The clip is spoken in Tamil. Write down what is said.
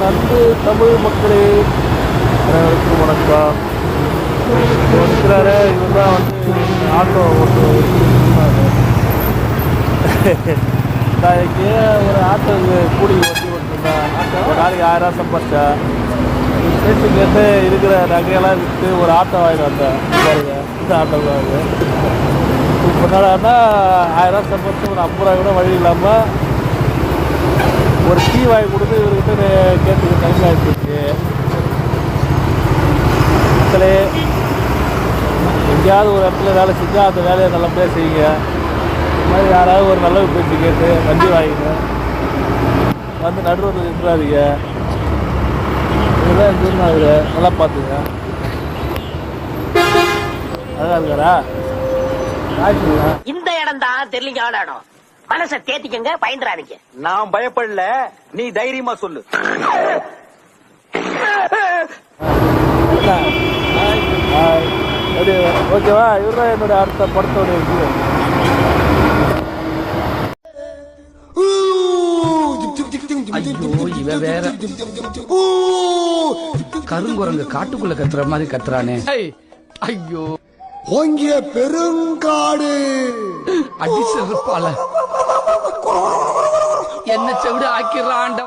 அன்பு தமிழ் மக்களே, அனைவருக்கும் வணக்கம். இருக்கிறாரு இவர் தான் வந்து ஆட்டோ ஓட்டு நான் இங்கே ஒரு ஆட்டோவுக்கு கூலி வண்டி ஓட்டுருந்தேன். ஒரு நாளைக்கு 1000 சம்பாதிச்சேன். ஸ்டேஷன்லேருந்து இருக்கிற நகையெல்லாம் விற்று ஒரு ஆட்டோ வாங்கிட்டு வந்தேன். பாருங்க, இந்த ஆட்டோவுக்கு இப்போ என்னடான்னா 1000 சம்பாதிச்சு ஒரு 50 ரூபா கூட வழி இல்லாமல் ஒரு டீ வாங்கி கொடுத்து இவர்கிட்ட கேட்டுக்க டைம் ஆகிடுச்சு. மக்களே, எங்கேயாவது ஒரு இடத்துல வேலை செஞ்சால் அந்த வேலையை நல்லபடியாக செய்யுங்க. இது மாதிரி யாராவது ஒரு நல்ல பேச்சு கேட்டு வண்டி வாங்கிங்க, வந்து நடுவில் இருக்கிறாதீங்க. இதுதான் எங்கள் ஆகுது, நல்லா பார்த்துங்க. அழகா இருக்காரா? இந்த இடம் தான் தெரியலீங்க இடம். மனசை தேத்திக்கங்க, பயந்துறாதீங்க. நான் பயப்படல, நீ தைரியமா சொல்லு. ஓகேவா? இவர்தான் என்னோட அடுத்த படத்தோட இது. ஐயோ, இவ வேற கருங்குரங்கு காட்டுக்குள்ள கத்துற மாதிரி கத்துறானே. ஐயோ, ஓங்கிய பெருங்காடு அடி செருப்பால என்ன செவிடு ஆக்கிறாண்ட.